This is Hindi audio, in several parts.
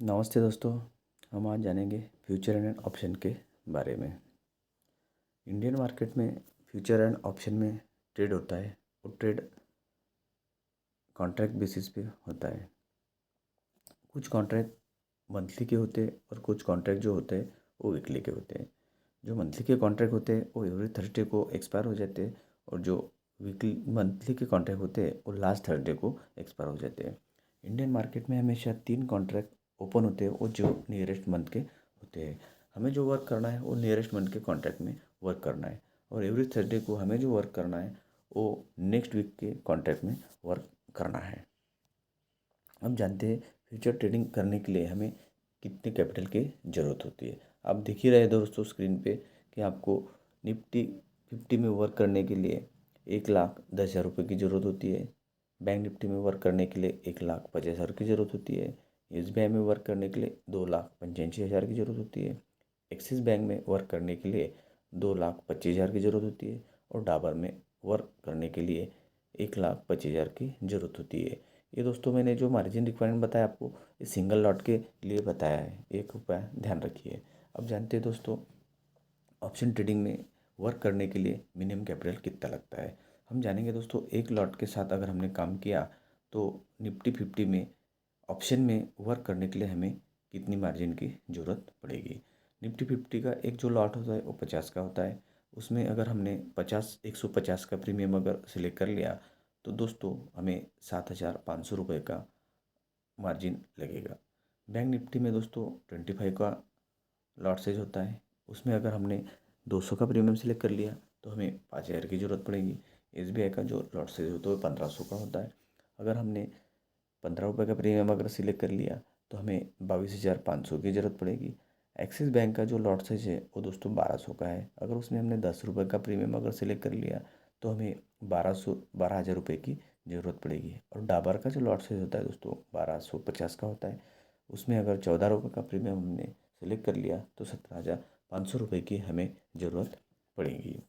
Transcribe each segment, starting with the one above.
नमस्ते दोस्तों। हम आज जानेंगे फ्यूचर एंड ऑप्शन के बारे में। इंडियन मार्केट में फ्यूचर एंड ऑप्शन में ट्रेड होता है और ट्रेड कॉन्ट्रैक्ट बेसिस पे होता है। कुछ कॉन्ट्रैक्ट मंथली के होते हैं और कुछ कॉन्ट्रैक्ट जो होते हैं वो वीकली के होते हैं। जो मंथली के कॉन्ट्रैक्ट होते हैं वो एवरी थर्सडे को एक्सपायर हो जाते हैं और जो वीकली मंथली के कॉन्ट्रैक्ट होते हैं वो लास्ट थर्सडे को एक्सपायर हो जाते हैं। इंडियन मार्केट में हमेशा 3 कॉन्ट्रैक्ट ओपन होते हैं और जो नियरेस्ट मंथ के होते हैं। हमें जो वर्क करना है वो नियरेस्ट मंथ के कॉन्ट्रैक्ट में वर्क करना है और एवरी थर्सडे को हमें जो वर्क करना है वो नेक्स्ट वीक के कॉन्ट्रैक्ट में वर्क करना है। हम जानते हैं फ्यूचर ट्रेडिंग करने के लिए हमें कितने कैपिटल की ज़रूरत होती है। आप देख ही रहे दोस्तों स्क्रीन पे कि आपको निफ्टी 50 में वर्क करने के लिए 1,10,000 रुपये की ज़रूरत होती है। बैंक निफ्टी में वर्क करने के लिए 1,50,000 की ज़रूरत होती है। SBI में वर्क करने के लिए 2,85,000 की ज़रूरत होती है। एक्सिस बैंक में वर्क करने के लिए 2,25,000 की ज़रूरत होती है और डाबर में वर्क करने के लिए 1,25,000 की ज़रूरत होती है। ये दोस्तों मैंने जो मार्जिन रिक्वायरमेंट बताया आपको ये सिंगल लॉट के लिए बताया है। एक रुपया ध्यान रखिए। अब जानते हैं दोस्तों ऑप्शन ट्रेडिंग में वर्क करने के लिए मिनिमम कैपिटल कितना लगता है। हम जानेंगे दोस्तों एक लॉट के साथ अगर हमने काम किया तो निफ्टी 50 में ऑप्शन में वर्क करने के लिए हमें कितनी मार्जिन की ज़रूरत पड़ेगी। निफ्टी 50 का एक जो लॉट होता है वो 50 का होता है। उसमें अगर हमने 150 का प्रीमियम अगर सिलेक्ट कर लिया तो दोस्तों हमें 7,500 रुपये का मार्जिन लगेगा। बैंक निफ्टी में दोस्तों 25 का लॉट साइज होता है। उसमें अगर हमने 200 का प्रीमियम सिलेक्ट कर लिया तो हमें 5,000 की ज़रूरत पड़ेगी। SBI का जो लॉट साइज होता है वो 1,500 का होता है। अगर हमने 15 रुपये का प्रीमियम अगर सिलेक्ट कर लिया तो हमें 22,500 की ज़रूरत पड़ेगी। एक्सिस बैंक का जो लॉट साइज है वो दोस्तों 1,200 का है। अगर उसमें हमने 10 रुपये का प्रीमियम अगर सिलेक्ट कर लिया तो हमें 12,000 रुपये की ज़रूरत पड़ेगी। और डाबर का जो लॉट साइज होता है दोस्तों 1,250 का होता है। उसमें अगर 14 रुपये का प्रीमियम हमने सेलेक्ट कर लिया तो 17,500 रुपये की हमें ज़रूरत पड़ेगी।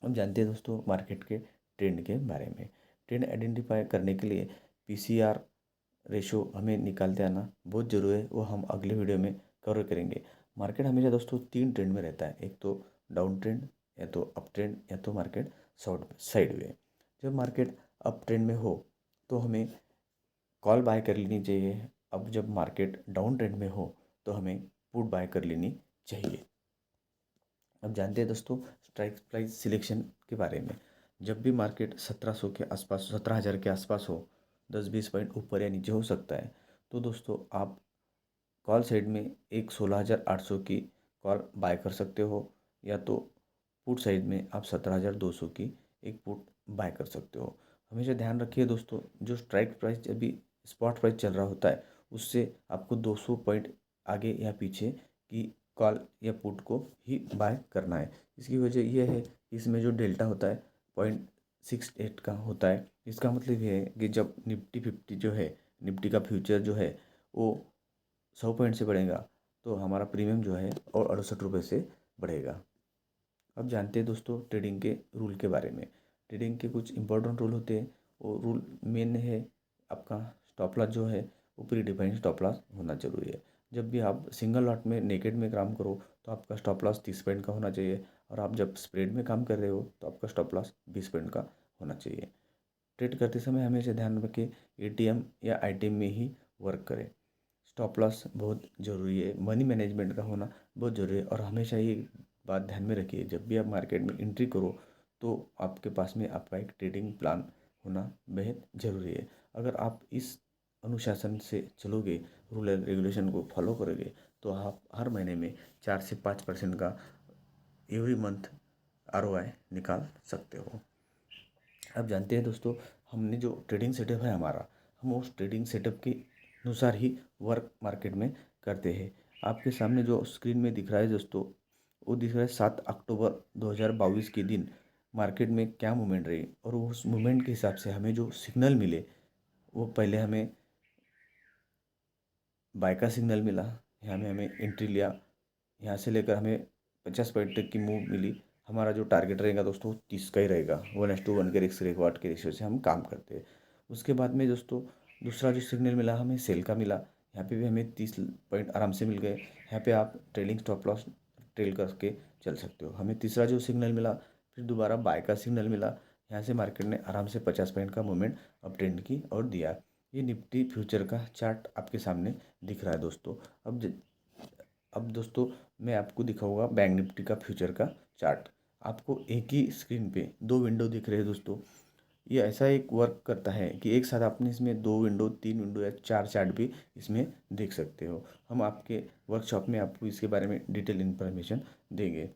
हम जानते हैं दोस्तों मार्केट के ट्रेंड के बारे में। ट्रेंड आइडेंटिफाई करने के लिए PCR रेशो हमें निकालते आना बहुत ज़रूरी है। वो हम अगले वीडियो में कवर करेंगे। मार्केट हमेशा दोस्तों 3 ट्रेंड में रहता है। एक तो डाउन ट्रेंड, या तो अप ट्रेंड, या तो मार्केट साइड वे। जब मार्केट अप ट्रेंड में हो तो हमें कॉल बाय कर लेनी चाहिए। अब जब मार्केट डाउन ट्रेंड में हो तो हमें पुट बाय कर लेनी चाहिए। अब जानते हैं दोस्तों स्ट्राइक प्राइस सिलेक्शन के बारे में। जब भी मार्केट 1700 के आसपास, 17,000 के आसपास हो, 10-20 पॉइंट ऊपर या नीचे हो सकता है, तो दोस्तों आप कॉल साइड में एक 16,800 की कॉल बाय कर सकते हो, या तो पुट साइड में आप 17,200 की एक पुट बाय कर सकते हो। हमेशा ध्यान रखिए दोस्तों जो स्ट्राइक प्राइस जब भी स्पॉट प्राइस चल रहा होता है उससे आपको 200 पॉइंट आगे या पीछे की कॉल या पुट को ही बाय करना है। इसकी वजह यह है कि इसमें जो डेल्टा होता है 0.68 का होता है। इसका मतलब ये है कि जब निफ्टी 50 जो है, निफ्टी का फ्यूचर जो है वो 100 पॉइंट से बढ़ेगा तो हमारा प्रीमियम जो है और 68 रुपये से बढ़ेगा। अब जानते हैं दोस्तों ट्रेडिंग के रूल के बारे में। ट्रेडिंग के कुछ इंपॉर्टेंट रूल होते हैं। वो रूल मेन है आपका स्टॉप लॉस जो है वो प्री डिफाइंड स्टॉप लॉस होना जरूरी है। जब भी आप सिंगल लॉट में नेकेड में काम करो तो आपका स्टॉप लॉस 30 पॉइंट का होना चाहिए, और आप जब स्प्रेड में काम कर रहे हो तो आपका स्टॉप लॉस 20 पॉइंट का होना चाहिए। ट्रेड करते समय हमेशा ध्यान रखें ATM या ITM में ही वर्क करें। स्टॉप लॉस बहुत ज़रूरी है, मनी मैनेजमेंट का होना बहुत ज़रूरी है। और हमेशा ये बात ध्यान में रखिए जब भी आप मार्केट में एंट्री करो तो आपके पास में आपका एक ट्रेडिंग प्लान होना बेहद ज़रूरी है। अगर आप इस अनुशासन से चलोगे, रूल एंड रेगुलेशन को फॉलो करोगे, तो आप हर महीने में 4 से 5% का एवरी मंथ ROI निकाल सकते हो। आप जानते हैं दोस्तों हमने जो ट्रेडिंग सेटअप है हमारा, हम उस ट्रेडिंग सेटअप के अनुसार ही वर्क मार्केट में करते हैं। आपके सामने जो स्क्रीन में दिख रहा है दोस्तों वो दिख रहा है 7 अक्टूबर 2022 के दिन मार्केट में क्या मूवमेंट रही, और उस मूवमेंट के हिसाब से हमें जो सिग्नल मिले वो पहले हमें बाय का सिग्नल मिला, यहाँ में हमें एंट्री लिया, यहाँ से लेकर हमें 50 पॉइंट तक की मूव मिली। हमारा जो टारगेट रहेगा दोस्तों 30 का ही रहेगा। 1:1 के रिस्क रिवॉर्ड के रेशियो से हम काम करते हैं। उसके बाद में दोस्तों दूसरा जो सिग्नल मिला हमें सेल का मिला, यहाँ पे भी हमें 30 पॉइंट आराम से मिल गए। यहाँ पे आप ट्रेलिंग स्टॉप लॉस ट्रेल करके चल सकते हो। हमें तीसरा जो सिग्नल मिला, फिर दोबारा बाय का सिग्नल मिला। यहाँ से मार्केट ने आराम से 50 पॉइंट का मूवमेंट अप ट्रेंड की और दिया। ये निफ्टी फ्यूचर का चार्ट आपके सामने दिख रहा है दोस्तों। अब दोस्तों मैं आपको दिखाऊंगा बैंक निफ्टी का फ्यूचर का चार्ट। आपको एक ही स्क्रीन पे दो विंडो दिख रहे हैं दोस्तों। ये ऐसा एक वर्क करता है कि एक साथ आपने इसमें 2 विंडो, 3 विंडो या 4 चार्ट भी इसमें देख सकते हो। हम आपके वर्कशॉप में आपको इसके बारे में डिटेल इन्फॉर्मेशन देंगे।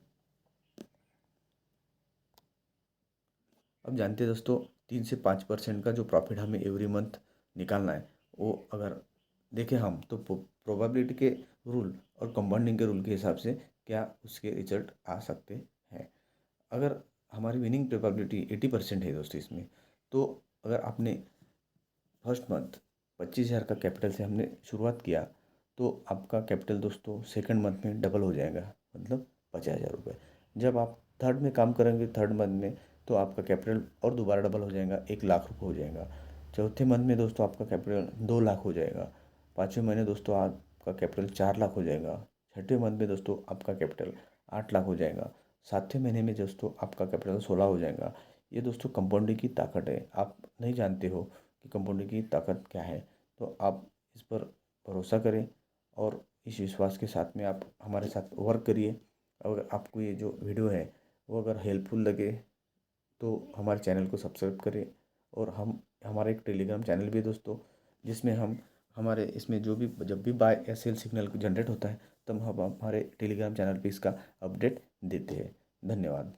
अब जानते हैं दोस्तों, 3 से 5% का जो प्रॉफिट हमें एवरी मंथ निकालना है, वो अगर देखें हम तो प्रोबेबिलिटी के रूल और कंपाउंडिंग के रूल के हिसाब से क्या उसके रिजल्ट आ सकते हैं। अगर हमारी विनिंग प्रोबेबिलिटी 80% है दोस्तों इसमें, तो अगर आपने फर्स्ट मंथ 25,000 का कैपिटल से हमने शुरुआत किया, तो आपका कैपिटल दोस्तों सेकंड मंथ में डबल हो जाएगा, मतलब 50,000 रुपये। जब आप थर्ड में काम करेंगे, थर्ड मंथ में, तो आपका कैपिटल और दोबारा डबल हो जाएगा, 1 लाख रुपये हो जाएगा। चौथे मंथ में दोस्तों आपका कैपिटल 2 लाख हो जाएगा। पाँचवें महीने दोस्तों आपका कैपिटल 4 लाख हो जाएगा। छठवें मंथ में दोस्तों आपका कैपिटल 8 लाख हो जाएगा। सातवें महीने में दोस्तों आपका कैपिटल 16 हो जाएगा। ये दोस्तों कंपाउंडिंग की ताकत है। आप नहीं जानते हो कि कंपाउंडिंग की ताकत क्या है, तो आप इस पर भरोसा करें और इस विश्वास के साथ में आप हमारे साथ वर्क करिए। अगर आपको ये जो वीडियो है वो अगर हेल्पफुल लगे तो हमारे चैनल को सब्सक्राइब करें। और हमारा एक टेलीग्राम चैनल भी है दोस्तों, जिसमें हम हमारे इसमें जो भी जब भी बाय या सेल सिग्नल जनरेट होता है, तब हम हमारे टेलीग्राम चैनल पे इसका अपडेट देते हैं। धन्यवाद।